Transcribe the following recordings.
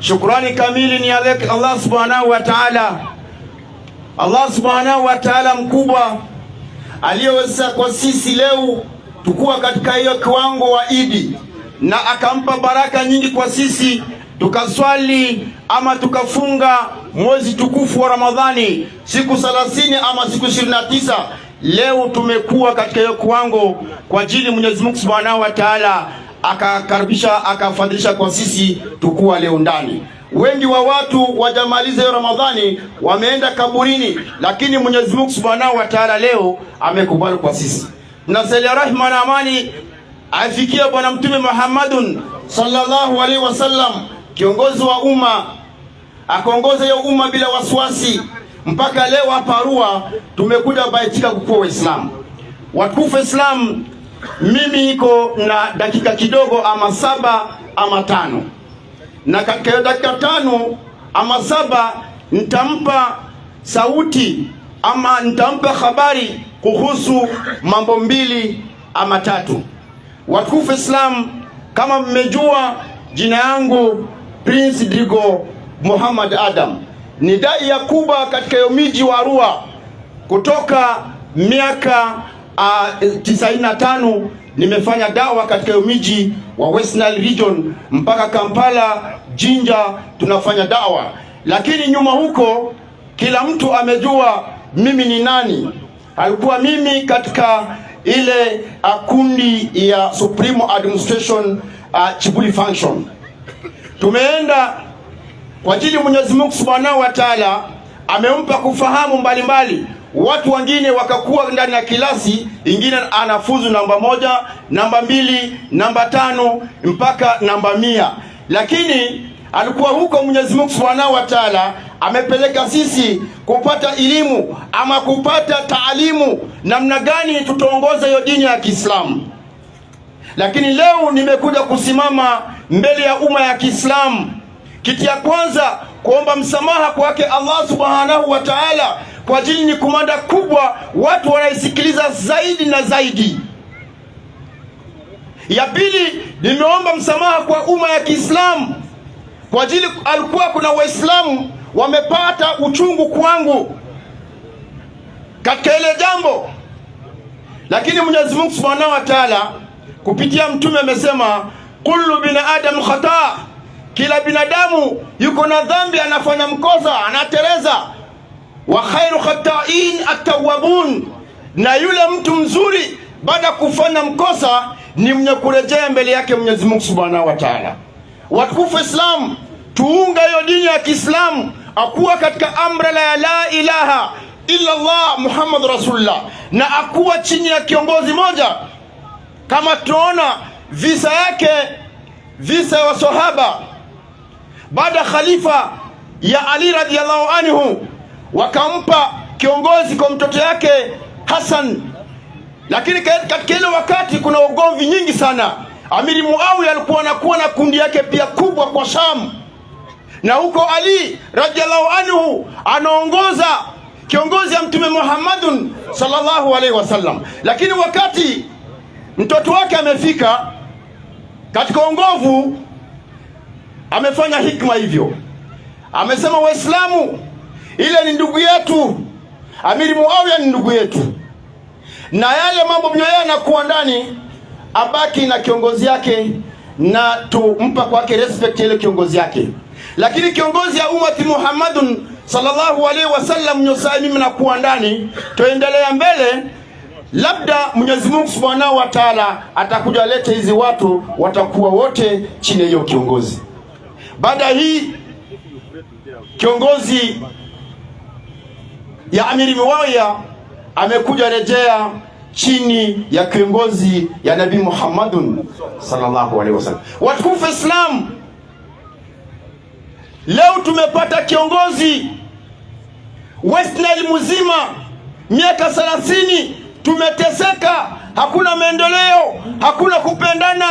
Shukrani kamili ni Allah subhanahu wa ta'ala. Allah subhanahu wa ta'ala mkubwa aliyeweza kwa sisi leo tukua katika hiyo kiwango wa Idi, na akampa baraka nyingi kwa sisi tukaswali ama tukafunga mwezi tukufu wa Ramadhani siku 30 ama siku 29. Leo tumekuwa katika hiyo kiwango kwa ajili Mwenyezi Mungu Subhanahu wa Ta'ala akakaribisha akafadhilisha kwa sisi tukua leo ndani. Wengi wa watu wajamaliza hiyo Ramadhani wameenda kaburini, lakini Mwenyezi Mungu Subhanahu wa Ta'ala leo amekubali kwa sisi. Tunasali rehema na amani afikie Bwana Mtume Muhammadun sallallahu alaihi wasallam, kiongozi wa umma, akaongoza hiyo umma bila wasiwasi mpaka leo hapa Arua tumekuja baitika kukua Waislamu. Watukufu Islam, mimi niko na dakika kidogo ama 7 ama 5. Na katika dakika 5 ama 7 nitampa sauti ama nitampa habari kuhusu mambo 2 ama 3. Watukufu Islam, kama mmejua jina yangu Prince Digo Muhammad Adam, ni dai ya kubwa katika hiyo miji wa Arua. Kutoka miaka 95 nimefanya dawa katika hiyo miji wa West Nile region mpaka Kampala, Jinja tunafanya dawa. Lakini nyuma huko kila mtu amejua mimi ni nani. Alikuwa mimi katika ile kundi ya Supreme Administration Chibuli Function. Tumeenda kwa ajili Mwenyezi Mungu Subhanahu wa Ta'ala amempa kufahamu mbalimbali. Watu wengine wakakuwa ndani ya kilasi, ingine anafuzu namba 1, namba 2, namba 5 mpaka namba 100. Lakini alikuwa huko Mwenyezi Mungu Subhanahu wa Ta'ala amepeleka sisi kupata elimu ama kupata taalimu namna gani tutaongoza hiyo dini ya Kiislamu. Lakini leo nimekuja kusimama mbele ya umma ya Kiislamu, kitu ya kwanza kuomba msamaha kwake Allah Subhanahu wa Ta'ala kwa ajili ni kumanda kubwa watu wanaisikiliza zaidi na zaidi. Ya pili, nimeomba msamaha kwa umma ya Kiislamu kwa ajili alikuwa kuna Waislamu wamepata uchungu kwangu katika ile jambo. Lakini Mwenyezi Mungu Subhanahu wa Ta'ala kupitia mtume amesema kullu binadamu khata, kila binadamu yuko na dhambi, anafanya mkosa, anatereza. Wa khairu khata'in at-tawwabun, na yule mtu mzuri baada kufanya mkosa ni mwenye kurejea mbele yake Mwenyezi Mungu Subhanahu wa Ta'ala. Watukufu Islam, tuunga hiyo dini ya Kiislamu akuwa katika amra la ilaha illa Allah Muhammad Rasulullah, na akuwa chini ya kiongozi moja. Kama tunaona visa yake, visa wa sahaba baada khalifa ya Ali radhiyallahu anhu wakampa kiongozi kwa mtoto yake Hassan. Lakini katika ile wakati kuna ugomvi nyingi sana. Amiri Muawiya alikuwa anakuwa na kundi yake pia kubwa kwa Sham, na huko Ali radhiyallahu anhu anaongoza kiongozi ya Mtume Muhammadun sallallahu alaihi wasallam. Lakini wakati mtoto wake amefika katika ongovu, amefanya hikma hivyo, amesema Waislamu, ile ni ndugu yetu, Amiri Muawiya ni ndugu yetu, na yale mambo mnyoya yanakuwa ndani, abaki na kiongozi yake na tumpa kwake respect ile kiongozi yake. Lakini kiongozi ya umati Muhammadun sallallahu alaihi wasallam nyosai mimi nakuwa ndani, tuendelea mbele, labda Mwenyezi Mungu Subhanahu wa Ta'ala atakuja lete hizi watu watakuwa wote chini ya hiyo kiongozi. Baada hii kiongozi ya Amiri Muawiya amekuja rejea chini ya kiongozi ya Nabii Muhammadun sallallahu alaihi wasallam. Watukufu Islam, leo tumepata kiongozi West Nile mzima, miaka 30 tumeteseka, hakuna maendeleo, hakuna kupendana,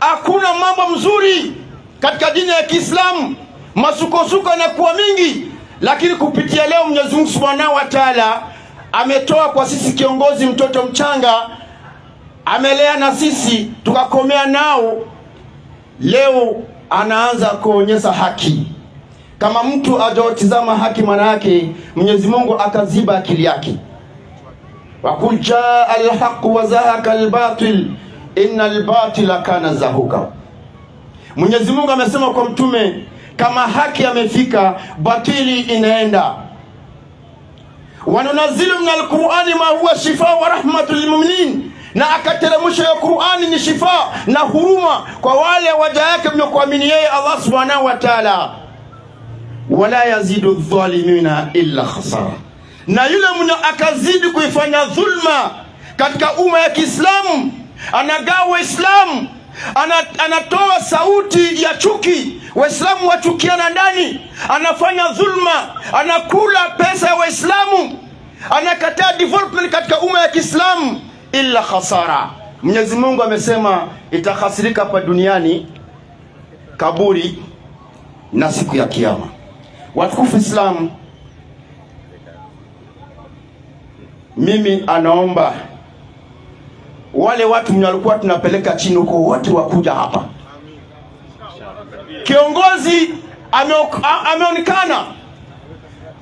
hakuna mambo mzuri katika dini ya Kiislamu, masukosuko yanakuwa mingi. Lakini kupitia leo Mwenyezi Mungu Subhanahu wa Ta'ala ametoa kwa sisi kiongozi mtoto mchanga, amelea na sisi tukakomea nao leo anaanza kuonyesha haki. Kama mtu ajotizama haki, maana yake Mwenyezi Mungu akaziba akili yake. Wa qul jaa al-haq wa zahaqa al-batil innal batila kana zahuqa. Mwenyezi Mungu amesema kwa mtume, kama haki amefika, batili inaenda. Wa nunazzilu min al-Qur'ani ma huwa shifaa wa rahmatul lil mu'minin, na akateremsha ya Qur'ani ni shifa na huruma kwa wale waja yake mnaokuamini yeye Allah subhanahu wa ta'ala. Wala yazidu dhalimina illa khasara, na yule mwenye akazidi kuifanya dhulma katika umma ya Kiislamu, anagawa Islamu, anatoa sauti ya chuki, Waislamu wachukiana ndani, anafanya dhulma, anakula pesa ya Waislamu, anakataa development katika umma ya Kiislamu, illa khasara. Mwenyezi Mungu amesema itakhasirika hapa duniani, kaburi na siku ya kiyama. Watukufu Islam, mimi anaomba wale watu mnalikuwa tunapeleka chini huko wote wakuja hapa. Kiongozi ameonekana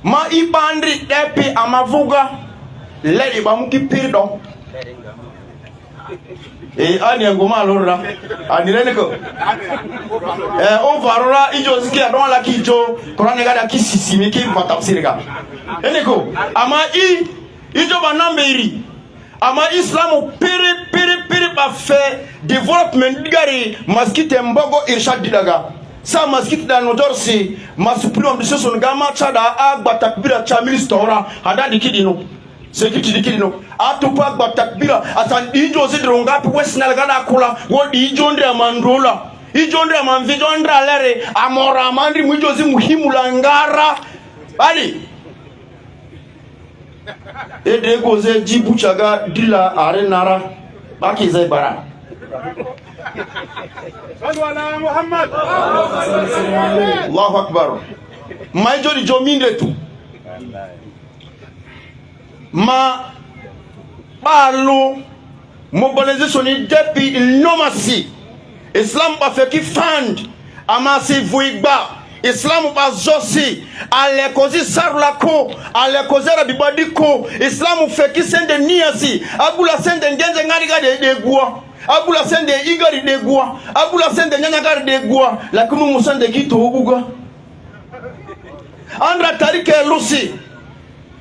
maibandri epi amavuga leli bamukipirdo ani ngoma lora anireneko overora ijo zikia don la kijo korane gada kisisi miki matafsirika eneko ama ijo banamberi ama islamu piri ba fait development digari maskite mbogo irshad didaga sa maskite da nodorsi masuprio mbisoso ngama chada agba takbira cha ministora hadadi kidino sekiti dikidino atupa agba takbira asan ijo zidro ngapi wesnal gada kula wodi ijo ndre amandrola ijo ndre amamvijo ndra lere amora amandri mwijo zi muhimu langara bali ede goze jibu chaga dila arenara baki zai bara sallallahu Muhammad Allahu akbar. Majori jominde tu ma balo mobilisation depuis nomasi Islam ba fait qui fund amasi vuigba Islam ba zosi ale kozi sarlako ale kozera bibadiko Islam fait qui sende niasi agula sende ngenze ngari gade de gua agula sende igari de gua agula sende nyanya gari de gua lakini musande gito ubuga andra tarike lusi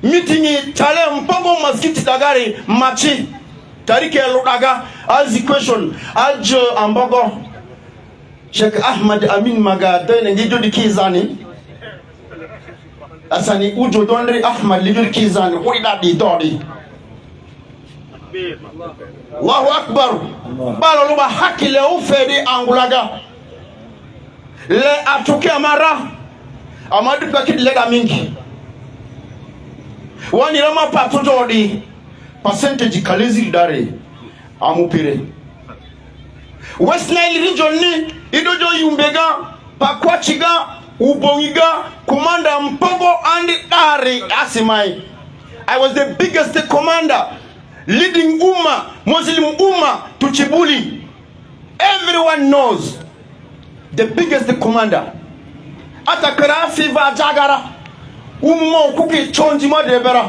meeting chale mpongo maskiti dagari machi tarike ludaga as equation ajo ambogo Sheikh Ahmad Amin Magada ngijo dikizani asani ujo dondri Ahmad lijo dikizani uida di dodi Allahu akbar. Balo luba haki le ufedi angulaga le atuke amara amadu bakid lega mingi wani rama pato jodi percentage kalezi dare amupire West Nile region ni idojo yumbega pakwachiga ubongiga commander mpogo andi dare asimai. I was the biggest commander leading Ummah, Muslim Ummah to Chibuli. Everyone knows the biggest commander. Atakara fiva jagara ummo kuki chonji madebera.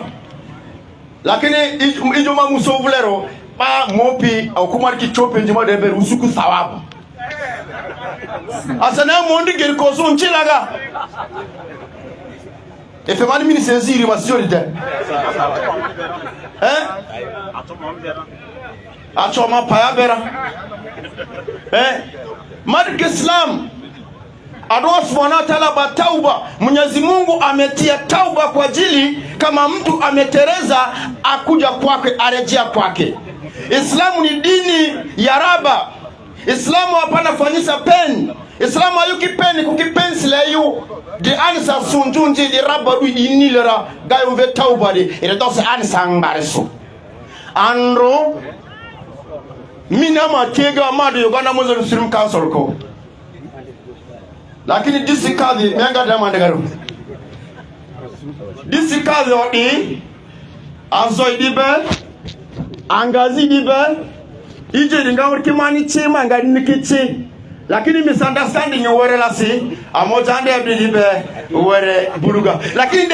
Lakini ijoma musovulero ba mopi au kumariki chope njima debera usuku sawabu. Asana mondi geri koso nchilaga. Efe mani mini seziri masijorite. Achoma paya bera. Madi Islam Allah subhanahu wa ta'ala ba tauba. Mwenyezi Mungu ametia tauba kwa ajili kama mtu ametereza akuja kwake arejea kwake. Islamu ni dini ya raba. Islamu hapana fanyisa pen. Islamu ayuki pen kukipensi la yu di ansa sunjunji di raba du inilera gayo ve tauba di ila dose ansa ngbareso andro mina matega madu yogana Muslim Supreme Council ko lakini disi kadhi menga dama ndegaro disi kadhi odi anzo idibe angazi dibe ije ngawr kimani chema ngani nikichi lakini misunderstanding uwere lasi amojande abdibe uwere buluga lakini